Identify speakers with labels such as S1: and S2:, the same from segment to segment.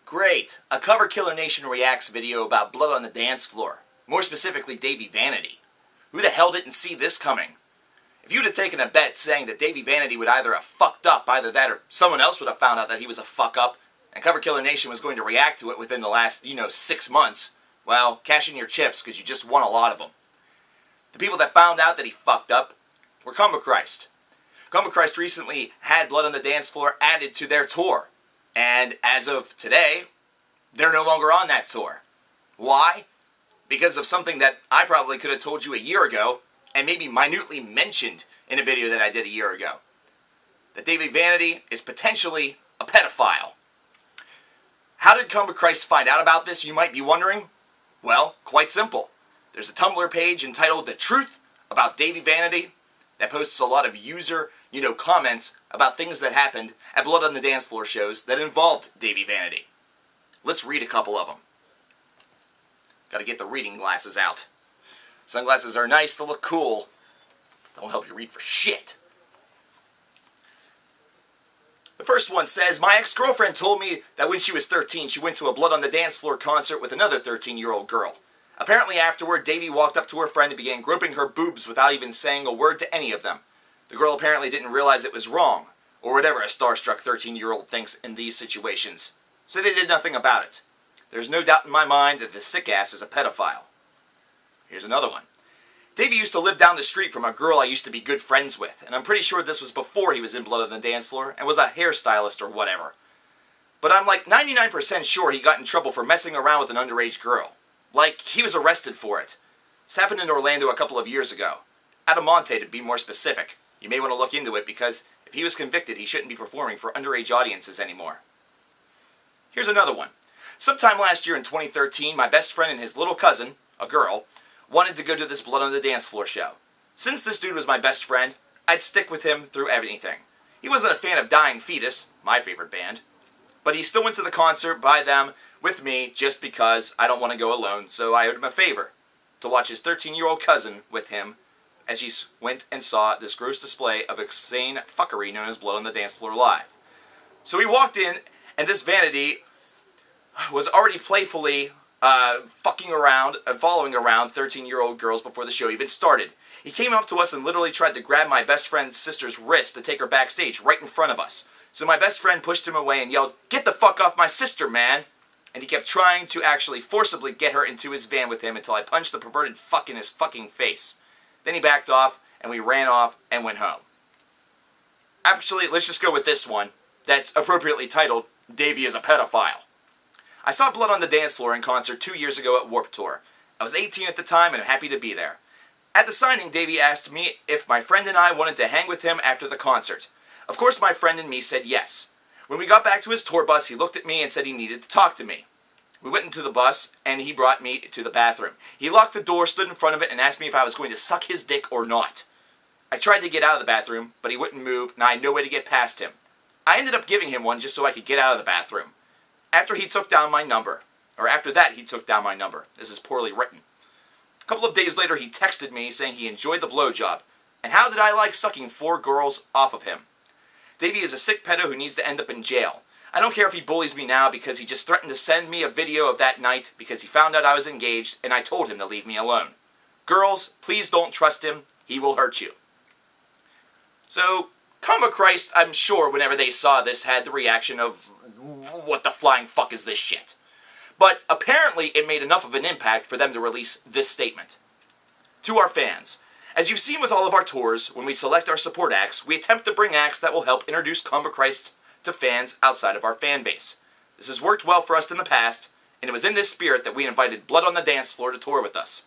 S1: Great! A Coverkillernation reacts video about blood on the dance floor. More specifically, Dahvie Vanity. Who the hell didn't see this coming? If you'd have taken a bet saying that Dahvie Vanity would either have fucked up, either that or someone else would have found out that he was a fuck up, and Coverkillernation was going to react to it within the last, 6 months, well, cash in your chips, because you just won a lot of them. The people that found out that he fucked up were Combichrist. Combichrist recently had Blood on the Dance Floor added to their tour. And as of today, they're no longer on that tour. Why? Because of something that I probably could have told you a year ago, and maybe minutely mentioned in a video that I did a year ago. That Dahvie Vanity is potentially a pedophile. How did Combichrist find out about this, you might be wondering? Well, quite simple. There's a Tumblr page entitled The Truth About Dahvie Vanity that posts a lot of user, comments about things that happened at Blood on the Dance Floor shows that involved Dahvie Vanity. Let's read a couple of them. Gotta get the reading glasses out. Sunglasses are nice to look cool. Don't help you read for shit. The first one says, my ex-girlfriend told me that when she was 13, she went to a Blood on the Dance Floor concert with another 13-year-old girl. Apparently afterward, Dahvie walked up to her friend and began groping her boobs without even saying a word to any of them. The girl apparently didn't realize it was wrong, or whatever a starstruck 13-year-old thinks in these situations. So they did nothing about it. There's no doubt in my mind that the sick ass is a pedophile. Here's another one. Dahvie used to live down the street from a girl I used to be good friends with, and I'm pretty sure this was before he was in Blood on the Dance Floor and was a hairstylist or whatever. But I'm like 99% sure he got in trouble for messing around with an underage girl. Like, he was arrested for it. This happened in Orlando a couple of years ago. Adamonte, to be more specific. You may want to look into it because if he was convicted, he shouldn't be performing for underage audiences anymore. Here's another one. Sometime last year in 2013, my best friend and his little cousin, a girl, wanted to go to this Blood on the Dance Floor show. Since this dude was my best friend, I'd stick with him through anything. He wasn't a fan of Dying Fetus, my favorite band, but he still went to the concert by them with me just because I don't want to go alone, so I owed him a favor to watch his 13-year-old cousin with him as he went and saw this gross display of insane fuckery known as Blood on the Dance Floor Live. So we walked in, and this Vanity was already playfully fucking around and following around 13-year-old girls before the show even started. He came up to us and literally tried to grab my best friend's sister's wrist to take her backstage right in front of us. So my best friend pushed him away and yelled, "Get the fuck off my sister, man!" And he kept trying to actually forcibly get her into his van with him until I punched the perverted fuck in his fucking face. Then he backed off, and we ran off and went home. Actually, let's just go with this one that's appropriately titled, Dahvie is a Pedophile. I saw Blood on the Dance Floor in concert 2 years ago at Warped Tour. I was 18 at the time and I'm happy to be there. At the signing, Dahvie asked me if my friend and I wanted to hang with him after the concert. Of course, my friend and me said yes. When we got back to his tour bus, he looked at me and said he needed to talk to me. We went into the bus, and he brought me to the bathroom. He locked the door, stood in front of it, and asked me if I was going to suck his dick or not. I tried to get out of the bathroom, but he wouldn't move, and I had no way to get past him. I ended up giving him one just so I could get out of the bathroom. After that, he took down my number. This is poorly written. A couple of days later, he texted me saying he enjoyed the blowjob, and how did I like sucking 4 girls off of him? Dahvie is a sick pedo who needs to end up in jail. I don't care if he bullies me now because he just threatened to send me a video of that night because he found out I was engaged and I told him to leave me alone. Girls, please don't trust him. He will hurt you. So, Combichrist, I'm sure whenever they saw this had the reaction of, what the flying fuck is this shit? But apparently it made enough of an impact for them to release this statement. To our fans, as you've seen with all of our tours, when we select our support acts, we attempt to bring acts that will help introduce Combichrist to fans outside of our fan base. This has worked well for us in the past, and it was in this spirit that we invited Blood on the Dance Floor to tour with us.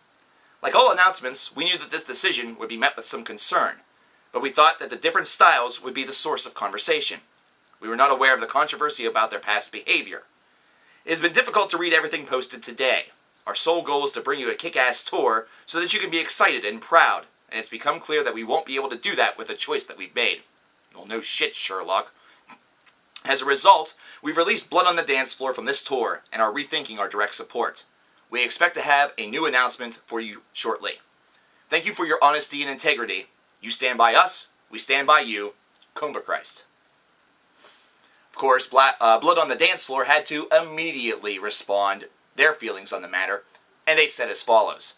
S1: Like all announcements, we knew that this decision would be met with some concern, but we thought that the different styles would be the source of conversation. We were not aware of the controversy about their past behavior. It has been difficult to read everything posted today. Our sole goal is to bring you a kick-ass tour so that you can be excited and proud, and it's become clear that we won't be able to do that with the choice that we've made. Well, no shit, Sherlock. As a result, we've released Blood on the Dance Floor from this tour and are rethinking our direct support. We expect to have a new announcement for you shortly. Thank you for your honesty and integrity. You stand by us, we stand by you. Combichrist. Of course, Blood on the Dance Floor had to immediately respond their feelings on the matter, and they said as follows.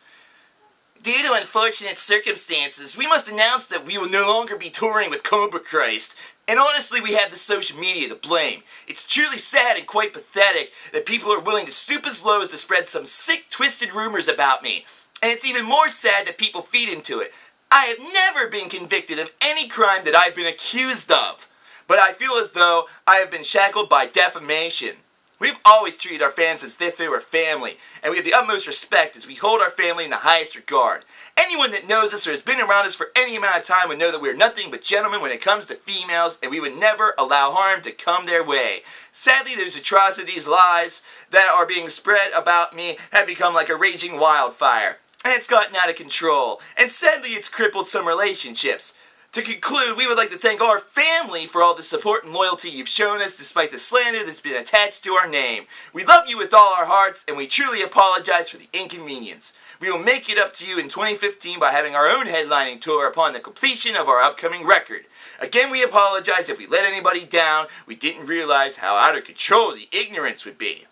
S1: Due to unfortunate circumstances, we must announce that we will no longer be touring with Combichrist, and honestly we have the social media to blame. It's truly sad and quite pathetic that people are willing to stoop as low as to spread some sick, twisted rumors about me. And it's even more sad that people feed into it. I have never been convicted of any crime that I've been accused of, but I feel as though I have been shackled by defamation. We've always treated our fans as if they were family, and we have the utmost respect as we hold our family in the highest regard. Anyone that knows us or has been around us for any amount of time would know that we are nothing but gentlemen when it comes to females, and we would never allow harm to come their way. Sadly, those atrocities, lies that are being spread about me have become like a raging wildfire, and it's gotten out of control, and sadly it's crippled some relationships. To conclude, we would like to thank our family for all the support and loyalty you've shown us despite the slander that's been attached to our name. We love you with all our hearts, and we truly apologize for the inconvenience. We will make it up to you in 2015 by having our own headlining tour upon the completion of our upcoming record. Again, we apologize if we let anybody down. We didn't realize how out of control the ignorance would be.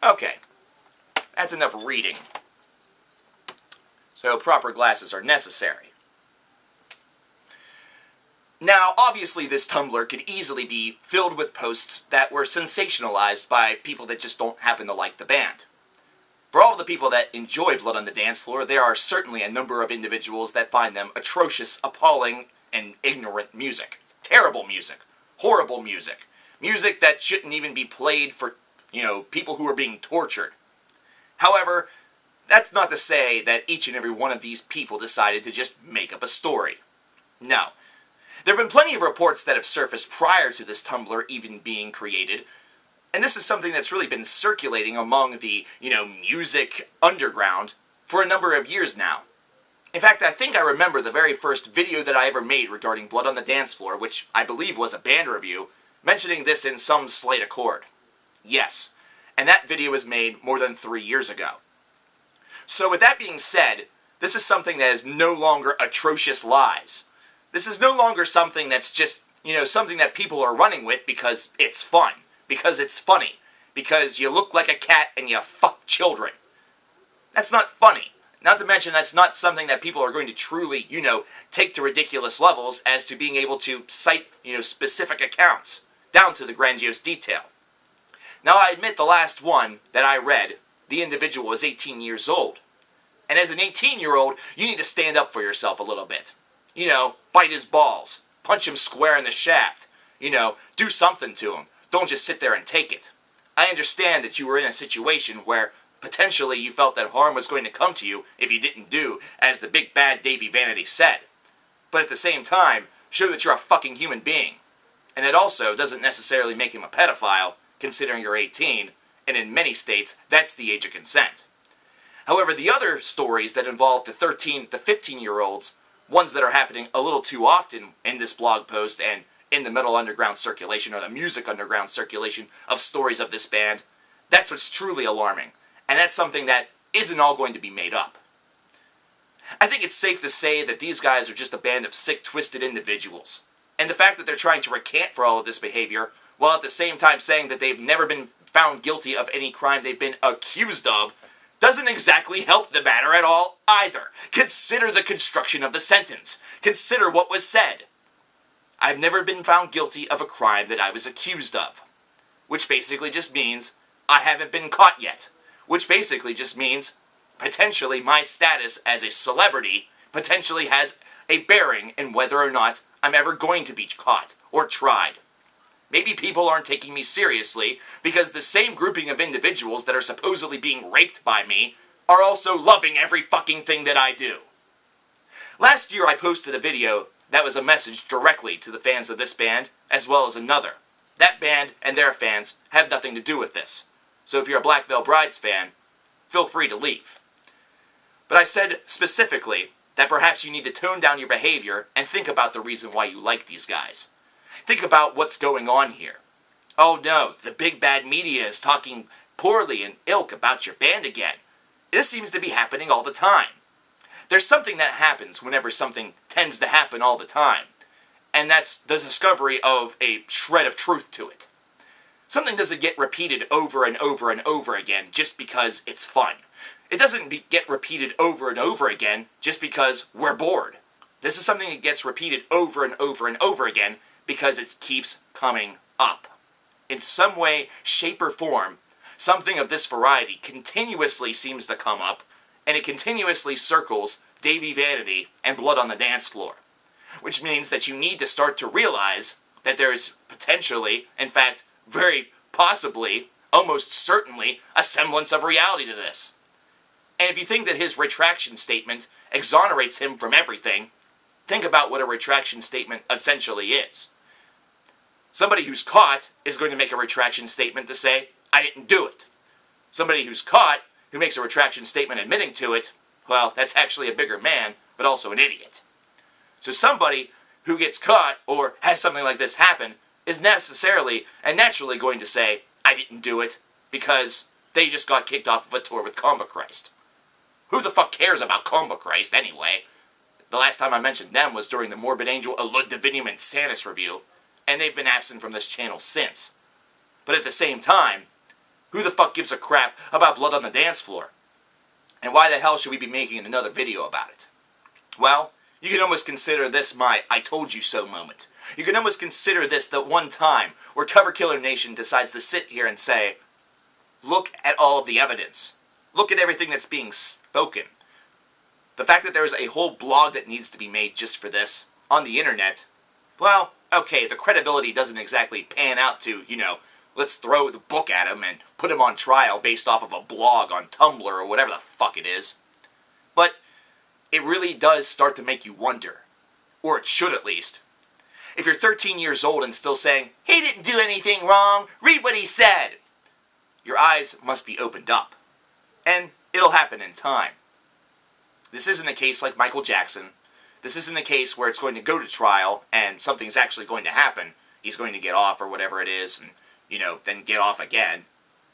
S1: Okay, that's enough reading. So proper glasses are necessary. Now, obviously this Tumblr could easily be filled with posts that were sensationalized by people that just don't happen to like the band. For all of the people that enjoy Blood on the Dance Floor, there are certainly a number of individuals that find them atrocious, appalling, and ignorant music. Terrible music. Horrible music. Music that shouldn't even be played for, people who are being tortured. However, that's not to say that each and every one of these people decided to just make up a story. No. There have been plenty of reports that have surfaced prior to this Tumblr even being created, and this is something that's really been circulating among the, music underground for a number of years now. In fact, I think I remember the very first video that I ever made regarding Blood on the Dance Floor, which I believe was a band review, mentioning this in some slight accord. Yes, and that video was made more than 3 years ago. So with that being said, this is something that is no longer atrocious lies. This is no longer something that's just, something that people are running with because it's fun, because it's funny, because you look like a cat and you fuck children. That's not funny. Not to mention that's not something that people are going to truly, take to ridiculous levels as to being able to cite, specific accounts, down to the grandiose detail. Now I admit the last one that I read, the individual was 18 years old. And as an 18-year-old, you need to stand up for yourself a little bit. Bite his balls, punch him square in the shaft, do something to him. Don't just sit there and take it. I understand that you were in a situation where potentially you felt that harm was going to come to you if you didn't do as the big bad Dahvie Vanity said. But at the same time, show that you're a fucking human being. And that also doesn't necessarily make him a pedophile, considering you're 18, and in many states, that's the age of consent. However, the other stories that involve the 15-year-olds, ones that are happening a little too often in this blog post and in the metal underground circulation or the music underground circulation of stories of this band, that's what's truly alarming. And that's something that isn't all going to be made up. I think it's safe to say that these guys are just a band of sick, twisted individuals. And the fact that they're trying to recant for all of this behavior, while at the same time saying that they've never been found guilty of any crime they've been accused of, doesn't exactly help the matter at all either. Consider the construction of the sentence. Consider what was said. I've never been found guilty of a crime that I was accused of. Which basically just means I haven't been caught yet. Which basically just means potentially my status as a celebrity potentially has a bearing in whether or not I'm ever going to be caught or tried. Maybe people aren't taking me seriously because the same grouping of individuals that are supposedly being raped by me are also loving every fucking thing that I do. Last year I posted a video that was a message directly to the fans of this band as well as another. That band and their fans have nothing to do with this. So if you're a Black Veil Brides fan, feel free to leave. But I said specifically that perhaps you need to tone down your behavior and think about the reason why you like these guys. Think about what's going on here. Oh no, the big bad media is talking poorly and ilk about your band again. This seems to be happening all the time. There's something that happens whenever something tends to happen all the time. and that's the discovery of a shred of truth to it. Something doesn't get repeated over and over and over again just because it's fun. It doesn't get repeated over and over again just because we're bored. This is something that gets repeated over and over and over again because it keeps coming up. In some way, shape, or form, something of this variety continuously seems to come up, and it continuously circles Dahvie Vanity and Blood on the Dance Floor. Which means that you need to start to realize that there is potentially, in fact, very possibly, almost certainly, a semblance of reality to this. And if you think that his retraction statement exonerates him from everything, think about what a retraction statement essentially is. Somebody who's caught is going to make a retraction statement to say, I didn't do it. Somebody who's caught, who makes a retraction statement admitting to it, well, that's actually a bigger man, but also an idiot. So somebody who gets caught, or has something like this happen, is necessarily and naturally going to say, I didn't do it, because they just got kicked off of a tour with Combichrist. Who the fuck cares about Combichrist anyway? The last time I mentioned them was during the Morbid Angel, Alud Divinium, and Sanus review, and they've been absent from this channel since. But at the same time, who the fuck gives a crap about Blood on the Dance Floor? And why the hell should we be making another video about it? Well, you can almost consider this my I told you so moment. You can almost consider this the one time where coverkillernation decides to sit here and say, look at all of the evidence. Look at everything that's being spoken. The fact that there's a whole blog that needs to be made just for this on the internet, well, okay, the credibility doesn't exactly pan out to, let's throw the book at him and put him on trial based off of a blog on Tumblr or whatever the fuck it is. But it really does start to make you wonder, or it should at least. If you're 13 years old and still saying, he didn't do anything wrong, read what he said, your eyes must be opened up. And it'll happen in time. This isn't a case like Michael Jackson. This isn't a case where it's going to go to trial and something's actually going to happen. He's going to get off or whatever it is and, then get off again.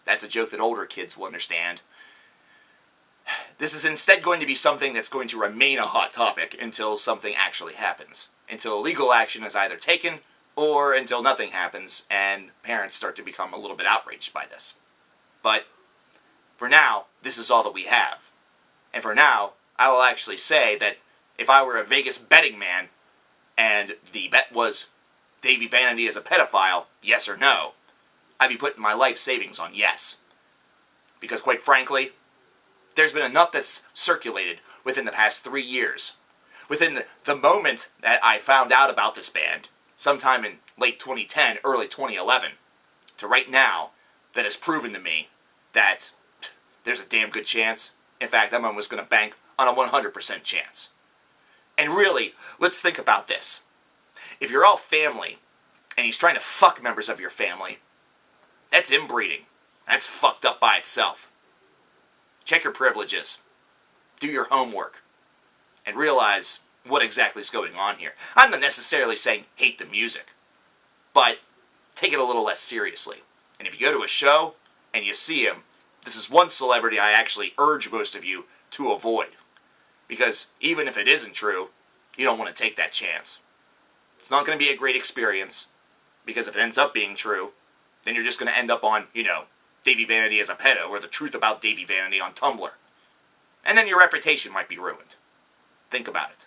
S1: That's a joke that older kids will understand. This is instead going to be something that's going to remain a hot topic until something actually happens. Until legal action is either taken or until nothing happens and parents start to become a little bit outraged by this. But for now, this is all that we have. And for now, I will actually say that if I were a Vegas betting man and the bet was Dahvie Vanity is a pedophile, yes or no, I'd be putting my life savings on yes. Because quite frankly, there's been enough that's circulated within the past 3 years. Within the moment that I found out about this band, sometime in late 2010, early 2011, to right now, that has proven to me that there's a damn good chance. In fact, I'm almost going to bank on a 100% chance. And really, let's think about this. If you're all family, and he's trying to fuck members of your family, that's inbreeding. That's fucked up by itself. Check your privileges. Do your homework. And realize what exactly is going on here. I'm not necessarily saying hate the music, but take it a little less seriously. And if you go to a show and you see him, this is one celebrity I actually urge most of you to avoid. Because even if it isn't true, you don't want to take that chance. It's not going to be a great experience, because if it ends up being true, then you're just going to end up on, Dahvie Vanity as a pedo, or the truth about Dahvie Vanity on Tumblr. And then your reputation might be ruined. Think about it.